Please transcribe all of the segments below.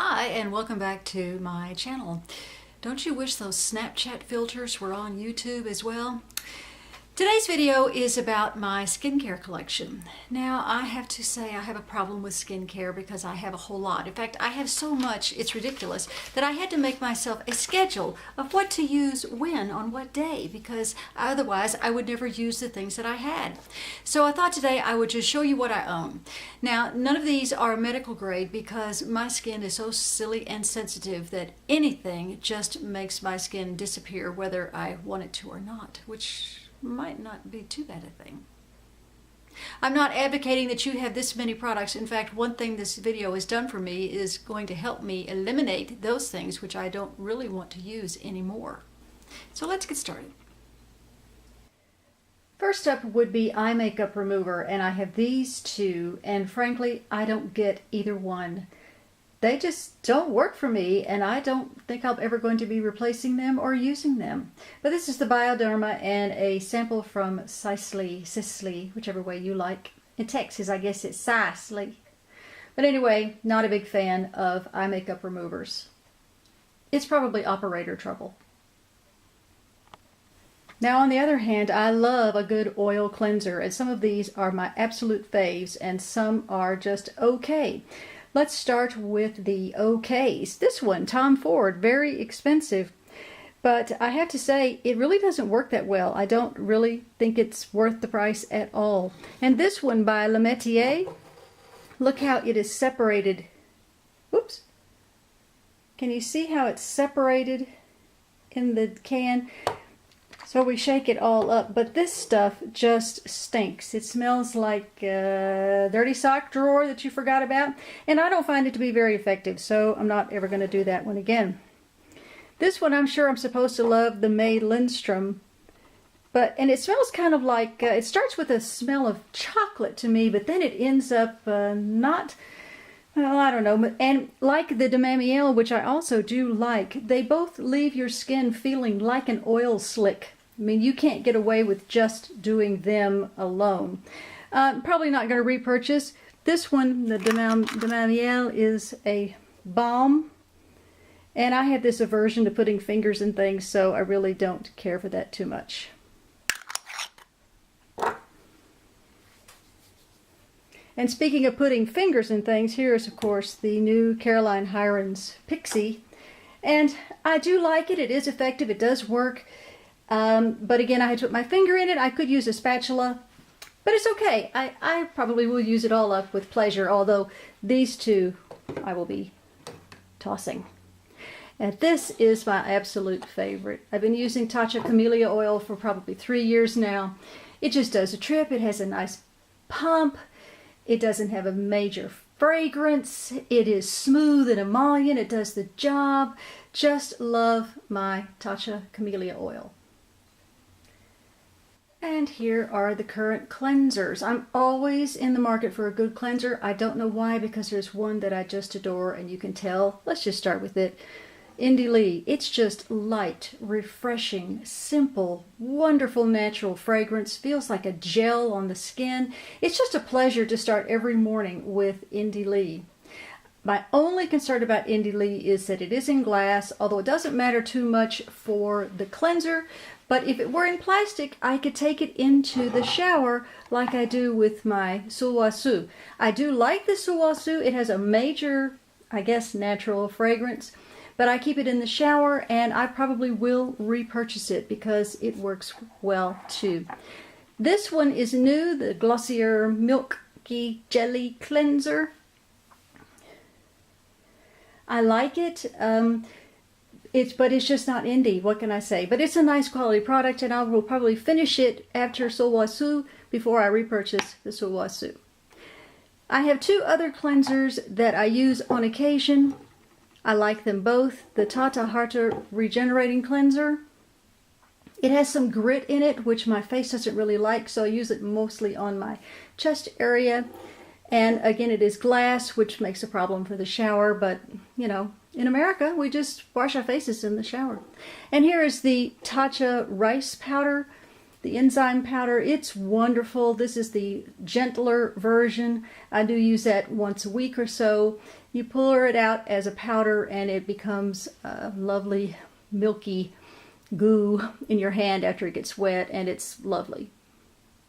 Hi, and welcome back to my channel. Don't you wish those Snapchat filters were on YouTube as well? Today's video is about my skincare collection. Now, I have to say I have a problem with skincare because I have a whole lot. In fact, I have so much, it's ridiculous, that I had to make myself a schedule of what to use when on what day, because otherwise I would never use the things that I had. So I thought today I would just show you what I own. Now, none of these are medical grade because my skin is so silly and sensitive that anything just makes my skin disappear whether I want it to or not, which might not be too bad a thing. I'm not advocating that you have this many products. In fact, one thing this video has done for me is going to help me eliminate those things which I don't really want to use anymore. So let's get started. First up would be eye makeup remover, and I have these two, and frankly, I don't get either one. They just don't work for me, and I don't think I'm ever going to be replacing them or using them. But this is the Bioderma and a sample from Sicily, whichever way you like. In Texas, I guess it's Sicily. But anyway, not a big fan of eye makeup removers. It's probably operator trouble. Now, on the other hand, I love a good oil cleanser, and some of these are my absolute faves, and some are just okay. Let's start with the okays. This one, Tom Ford, very expensive, but I have to say it really doesn't work that well. I don't really think it's worth the price at all. And this one by Le Métier, look how it is separated. Whoops. Can you see how it's separated in the can? So we shake it all up, but this stuff just stinks. It smells like a dirty sock drawer that you forgot about, and I don't find it to be very effective, so I'm not ever going to do that one again. This one I'm sure I'm supposed to love, the May Lindstrom, and it smells kind of like, it starts with a smell of chocolate to me, but then it ends up not, well, I don't know, and like the Dominio, which I also do like, they both leave your skin feeling like an oil slick. I mean, you can't get away with just doing them alone. Probably not going to repurchase. This one, the Dominio, is a balm. And I have this aversion to putting fingers in things, so I really don't care for that too much. And speaking of putting fingers in things, here is, of course, the new Caroline Hirons Pixie. And I do like it. It is effective. It does work. But again, I had to put my finger in it. I could use a spatula, but it's okay. I probably will use it all up with pleasure, although these two I will be tossing. And this is my absolute favorite. I've been using Tatcha Camellia Oil for probably 3 years now. It just does a trip. It has a nice pump. It doesn't have a major fragrance. It is smooth and emollient. It does the job. Just love my Tatcha Camellia Oil. And here are the current cleansers. I'm always in the market for a good cleanser. I don't know why, because there's one that I just adore, and you can tell. Let's just start with it. Indie Lee. It's just light, refreshing, simple, wonderful natural fragrance. Feels like a gel on the skin. It's just a pleasure to start every morning with Indie Lee. My only concern about Indie Lee is that it is in glass, although it doesn't matter too much for the cleanser. But if it were in plastic, I could take it into the shower like I do with my Suta. I do like the Suta. It has a major, I guess, natural fragrance. But I keep it in the shower, and I probably will repurchase it because it works well too. This one is new, the Glossier Milky Jelly Cleanser. I like it. But it's just not indie. What can I say? But it's a nice quality product, and I will probably finish it after Suta before I repurchase the Suta. I have two other cleansers that I use on occasion. I like them both. The Tata Harta Regenerating Cleanser. It has some grit in it, which my face doesn't really like, so I use it mostly on my chest area. And again, it is glass, which makes a problem for the shower, but, you know, in America, we just wash our faces in the shower. And here is the Tatcha Rice Powder. the enzyme powder. It's wonderful. This is the gentler version. I do use that once a week or so. You pour it out as a powder and it becomes a lovely milky goo in your hand after it gets wet, and it's lovely.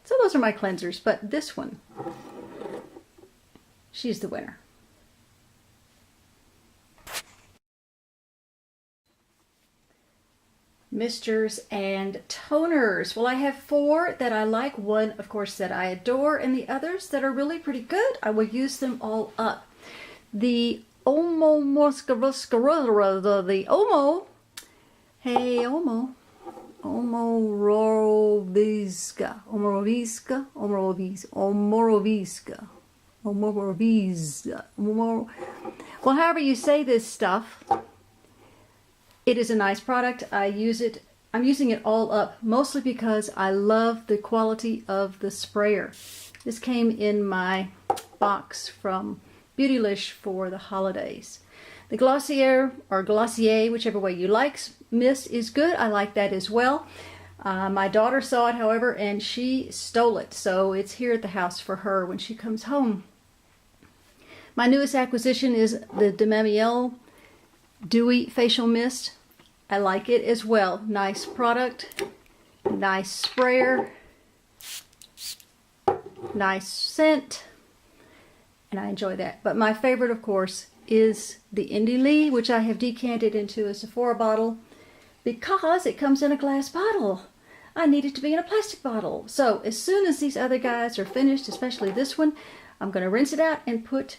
So those are my cleansers, but this one, she's the winner. Misters and toners. Well, I have 4 that I like, one of course that I adore, and the others that are really pretty good. I will use them all up. The Omo Moscaroscara, the Omo, hey Omo, Omoroviska, Omoroviska, Omoroviska, Omoroviska, Omoroviska, well, however you say this stuff. It is a nice product. I use it. I'm using it all up, mostly because I love the quality of the sprayer. This came in my box from Beautylish for the holidays. The Glossier, or Glossier, whichever way you like, mist is good. I like that as well. My daughter saw it, however, and she stole it. So it's here at the house for her when she comes home. My newest acquisition is the Dominio Dewy Facial Mist. I like it as well. Nice product, nice sprayer, nice scent, and I enjoy that. But my favorite, of course, is the Indie Lee, which I have decanted into a Sephora bottle because it comes in a glass bottle. I need it to be in a plastic bottle. So as soon as these other guys are finished, especially this one, I'm going to rinse it out and put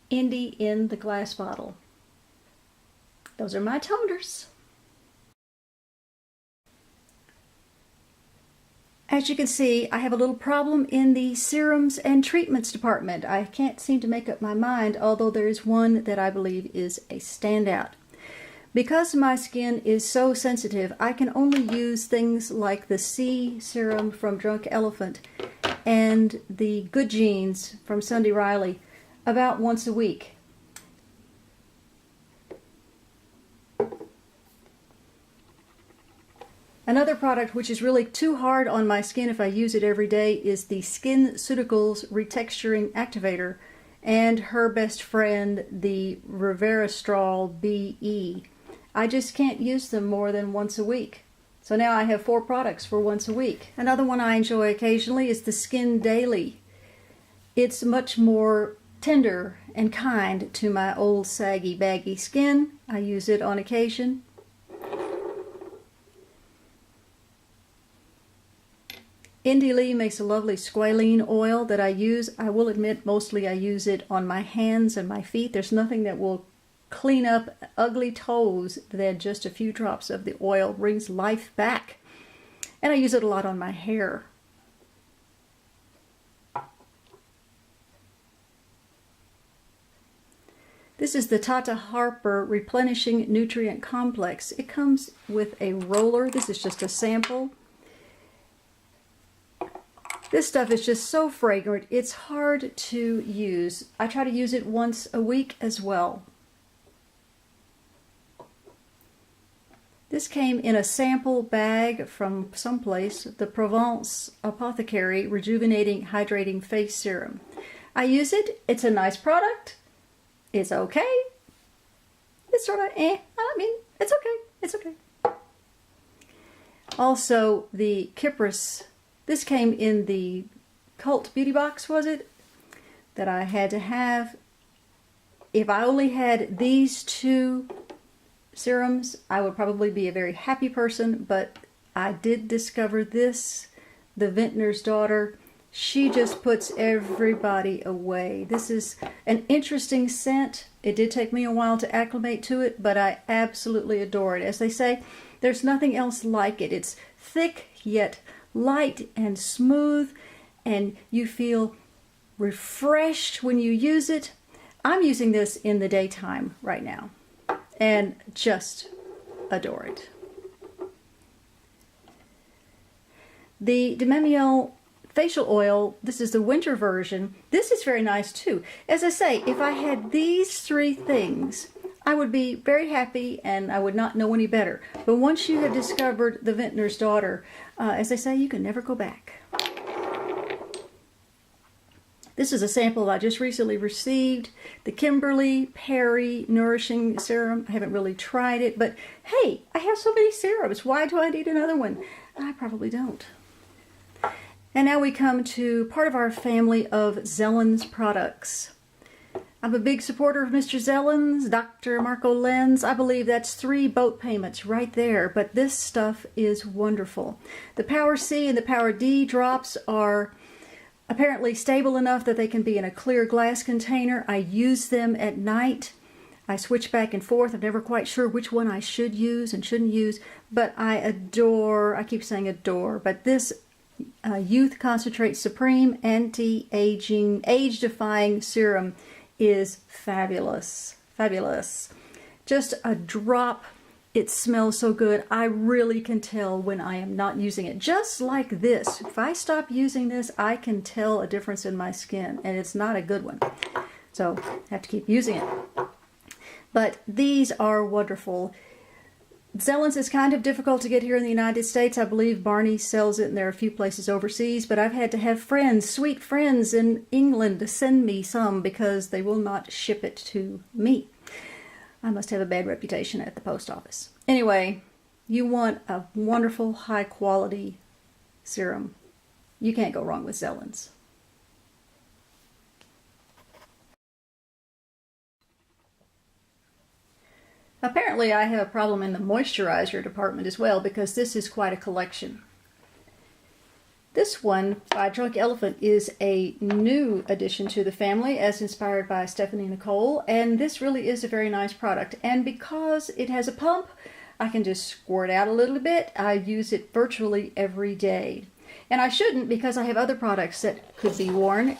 Indie in the glass bottle. Those are my toners. As you can see, I have a little problem in the serums and treatments department. I can't seem to make up my mind, although there is one that I believe is a standout. Because my skin is so sensitive, I can only use things like the C serum from Drunk Elephant and the Good Genes from Sunday Riley about once a week. Another product which is really too hard on my skin if I use it every day is the SkinCeuticals Retexturing Activator and her best friend, the Resveratrol BE. I just can't use them more than once a week. So now I have 4 products for once a week. Another one I enjoy occasionally is the Skin Daily. It's much more tender and kind to my old saggy baggy skin. I use it on occasion. Indie Lee makes a lovely squalene oil that I use. I will admit mostly I use it on my hands and my feet. There's nothing that will clean up ugly toes than just a few drops of the oil. Brings life back. And I use it a lot on my hair. This is the Tata Harper Replenishing Nutrient Complex. It comes with a roller. This is just a sample. This stuff is just so fragrant, it's hard to use. I try to use it once a week as well. This came in a sample bag from someplace, the Provence Apothecary Rejuvenating Hydrating Face Serum. I use it, it's a nice product, it's okay. It's sort of I mean, it's okay, it's okay. Also, the Kypris. This came in the Cult Beauty Box, was it? That I had to have. If I only had these 2 serums, I would probably be a very happy person, but I did discover this, the Vintner's Daughter. She just puts everybody away. This is an interesting scent. It did take me a while to acclimate to it, but I absolutely adore it. As they say, there's nothing else like it. It's thick yet light and smooth, and you feel refreshed when you use it. I'm using this in the daytime right now and just adore it. The Dominio Facial Oil, this is the winter version. This is very nice too. As I say, if I had these 3 things, I would be very happy and I would not know any better. But once you have discovered the Vintner's Daughter, as they say, you can never go back. This is a sample I just recently received. The Kimberly Perry Nourishing Serum. I haven't really tried it, but hey, I have so many serums. Why do I need another one? I probably don't. And now we come to part of our family of Zelens products. I'm a big supporter of Mr. Zelens, Dr. Marco Lenz. I believe that's 3 boat payments right there, but this stuff is wonderful. The Power C and the Power D drops are apparently stable enough that they can be in a clear glass container. I use them at night. I switch back and forth. I'm never quite sure which one I should use and shouldn't use, but I adore, I keep saying adore, but this Youth Concentrate Supreme Anti-Aging, Age-Defying Serum is fabulous. Fabulous. Just a drop. It smells so good. I really can tell when I am not using it. Just like this. If I stop using this, I can tell a difference in my skin, and it's not a good one. So I have to keep using it. But these are wonderful. Zelens is kind of difficult to get here in the United States. I believe Barney sells it and there are a few places overseas, but I've had to have friends, sweet friends in England, to send me some because they will not ship it to me. I must have a bad reputation at the post office. Anyway, you want a wonderful, high quality serum. You can't go wrong with Zelens. Apparently I have a problem in the moisturizer department as well because this is quite a collection. This one by Drunk Elephant is a new addition to the family as inspired by Stephanie Nicole, and this really is a very nice product. And because it has a pump, I can just squirt out a little bit. I use it virtually every day. And I shouldn't because I have other products that could be worn.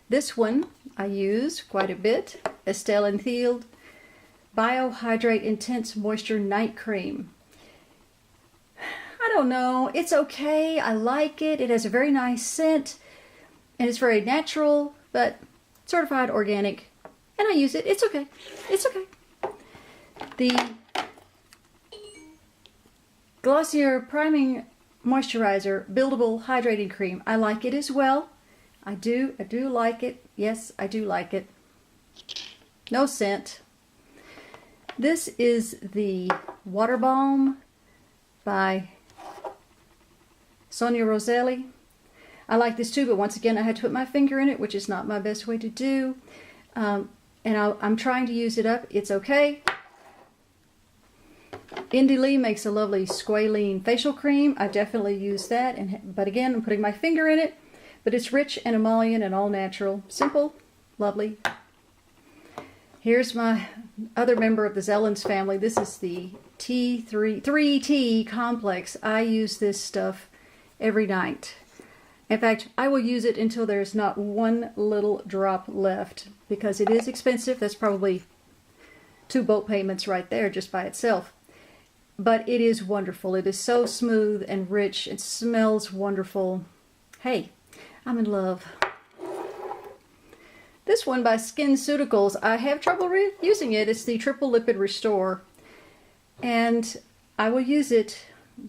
This one I use quite a bit, Estelle & Thiel Biohydrate Intense Moisture Night Cream. I don't know, it's okay, I like it, it has a very nice scent, and it's very natural, but certified organic, and I use it, it's okay, it's okay. The Glossier Priming Moisturizer Buildable Hydrating Cream, I like it as well. I do like it, yes, I do like it. No scent. This is the Water Balm by Sonia Roselli. I like this too, but once again I had to put my finger in it, which is not my best way to do. And I'm trying to use it up. It's okay. Indy Lee makes a lovely Squalene Facial Cream. I definitely use that, but again I'm putting my finger in it. But it's rich and emollient and all natural. Simple, lovely. Here's my other member of the Zelens family. This is the 3T Complex. I use this stuff every night. In fact, I will use it until there's not one little drop left because it is expensive. That's probably 2 boat payments right there just by itself. But it is wonderful. It is so smooth and rich. It smells wonderful. Hey, I'm in love. This one by SkinCeuticals, I have trouble using it. It's the Triple Lipid Restore. And I will use it,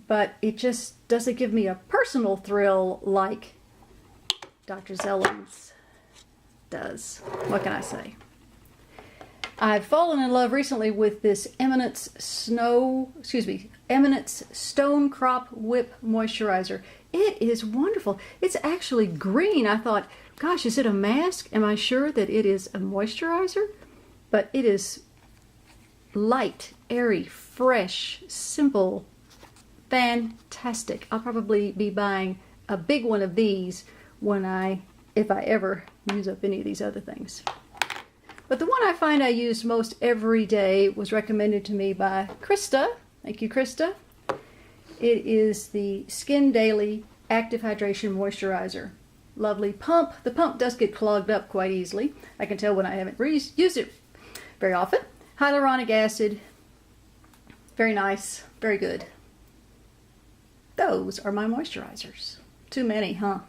but it just doesn't give me a personal thrill like Dr. Zelens does. What can I say? I've fallen in love recently with this Eminence Stone Crop Whip Moisturizer. It is wonderful. It's actually green. I thought, gosh, is it a mask? Am I sure that it is a moisturizer? But it is light, airy, fresh, simple, fantastic. I'll probably be buying a big one of these if I ever use up any of these other things. But the one I find I use most every day was recommended to me by Krista. Thank you, Krista. It is the Skin Daily Active Hydration Moisturizer. Lovely pump. The pump does get clogged up quite easily. I can tell when I haven't used it very often. Hyaluronic acid. Very nice. Very good. Those are my moisturizers. Too many, huh?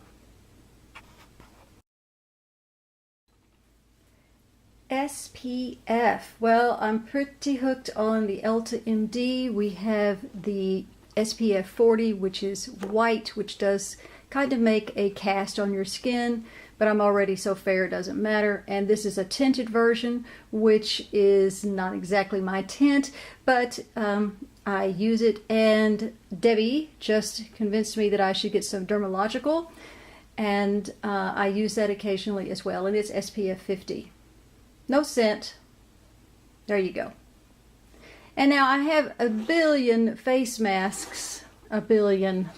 SPF. Well, I'm pretty hooked on the Elta MD. We have the SPF 40, which is white, which does kind of make a cast on your skin, but I'm already so fair it doesn't matter. And this is a tinted version, which is not exactly my tint, but I use it, and Debbie just convinced me that I should get some dermalogical, and I use that occasionally as well, and it's SPF 50. No scent. There you go. And now I have a billion face masks, a billion,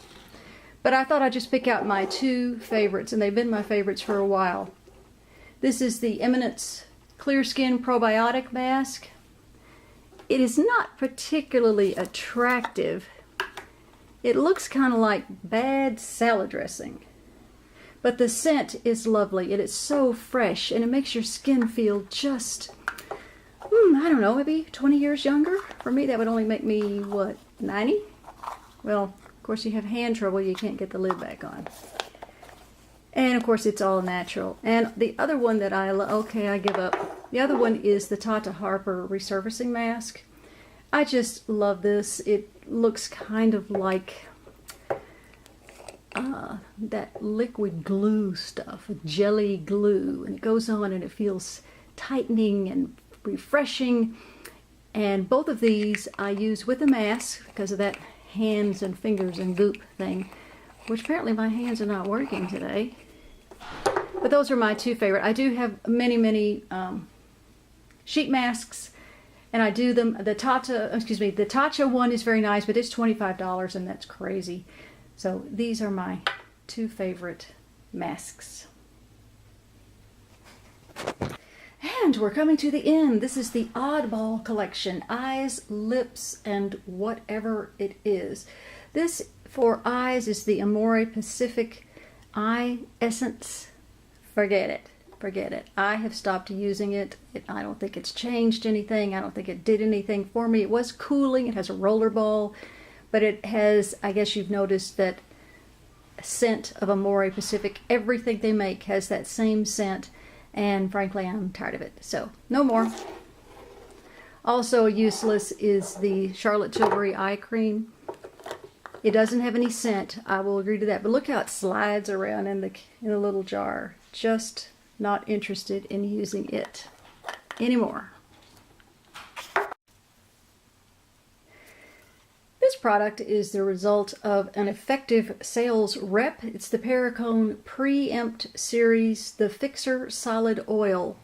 but I thought I'd just pick out my two favorites, and they've been my favorites for a while. This is the Eminence Clear Skin Probiotic Mask. It is not particularly attractive. It looks kind of like bad salad dressing. But the scent is lovely. It is so fresh, and it makes your skin feel just, I don't know, maybe 20 years younger. For me, that would only make me, what, 90? Well, of course, you have hand trouble. You can't get the lid back on. And, of course, it's all natural. And the other one that I love, okay, I give up. The other one is the Tata Harper Resurfacing Mask. I just love this. It looks kind of like that liquid glue stuff, jelly glue, and it goes on and it feels tightening and refreshing. And both of these I use with a mask because of that hands and fingers and goop thing, which apparently my hands are not working today. But those are my two favorite. I do have many sheet masks, and I do them. The Tatcha one is very nice, but it's $25, and that's crazy. So these are my two favorite masks. And we're coming to the end. This is the Oddball collection, eyes, lips, and whatever it is. This for eyes is the Amore Pacific Eye Essence. Forget it. Forget it. I have stopped using it. I don't think it's changed anything. I don't think it did anything for me. It was cooling. It has a roller ball, but it has, I guess you've noticed that scent of Amore Pacific. Everything they make has that same scent, and frankly, I'm tired of it. So, no more. Also useless is the Charlotte Tilbury Eye Cream. It doesn't have any scent. I will agree to that. But look how it slides around in the little jar. Just not interested in using it anymore. This product is the result of an effective sales rep. It's the Perricone Preempt Series, the Fixer Solid Oil.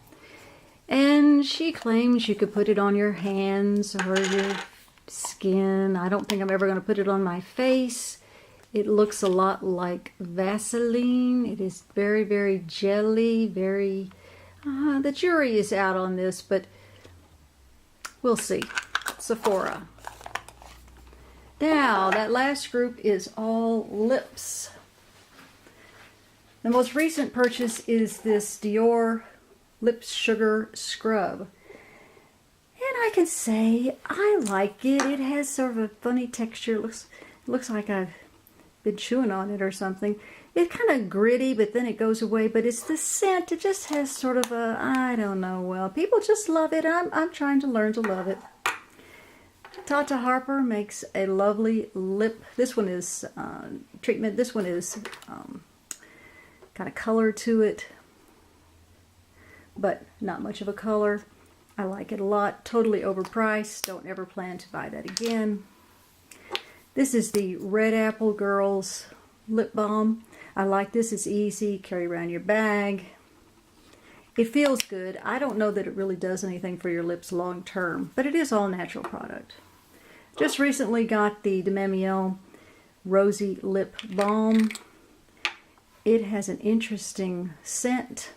And she claims you could put it on your hands or your skin. I don't think I'm ever going to put it on my face. It looks a lot like Vaseline. It is very, very jelly, very... the jury is out on this, but we'll see. Sephora. Now, that last group is all lips. The most recent purchase is this Dior Lip Sugar Scrub. And I can say I like it. It has sort of a funny texture. It looks like I've been chewing on it or something. It's kind of gritty, but then it goes away. But it's the scent. It just has sort of a, I don't know, well, people just love it. I'm trying to learn to love it. Tata Harper makes a lovely lip. This one is treatment. This one is kind of color to it, but not much of a color. I like it a lot. Totally overpriced. Don't ever plan to buy that again. This is the Red Apple Girls Lip Balm. I like this. It's easy. Carry around your bag. It feels good. I don't know that it really does anything for your lips long term, but it is all natural product. Just recently got the Dominio Rosy Lip Balm. It has an interesting scent.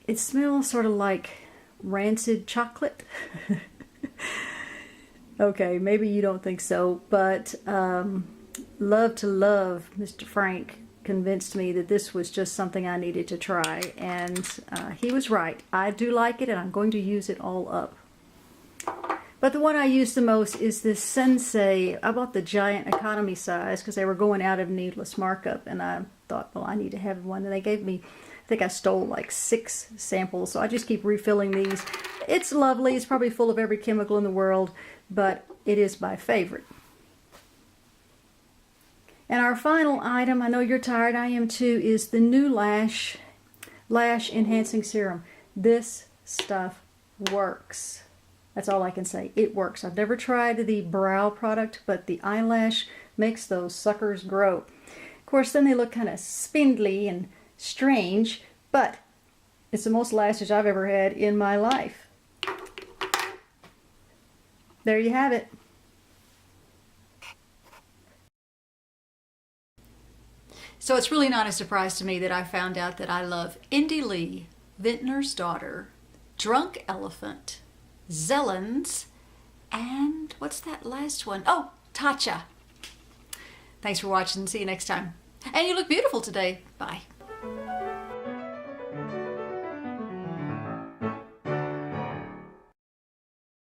It smells sort of like rancid chocolate. Okay, maybe you don't think so, but Love to Love, Mr. Frank, convinced me that this was just something I needed to try, and he was right. I do like it, and I'm going to use it all up. But the one I use the most is this Sensei. I bought the giant economy size because they were going out of needless markup, and I thought, well, I need to have one. And they gave me, I think I stole like 6 samples, so I just keep refilling these. It's lovely. It's probably full of every chemical in the world, but it is my favorite. And our final item, I know you're tired, I am too, is the new Lash Enhancing Serum. This stuff works. That's all I can say. It works. I've never tried the brow product, but the eyelash makes those suckers grow. Of course, then they look kind of spindly and strange, but it's the most lashes I've ever had in my life. There you have it. So it's really not a surprise to me that I found out that I love Indy Lee, Vintner's Daughter, Drunk Elephant, Zellens, and what's that last one? Oh, Tatcha. Thanks for watching. See you next time. And you look beautiful today. Bye.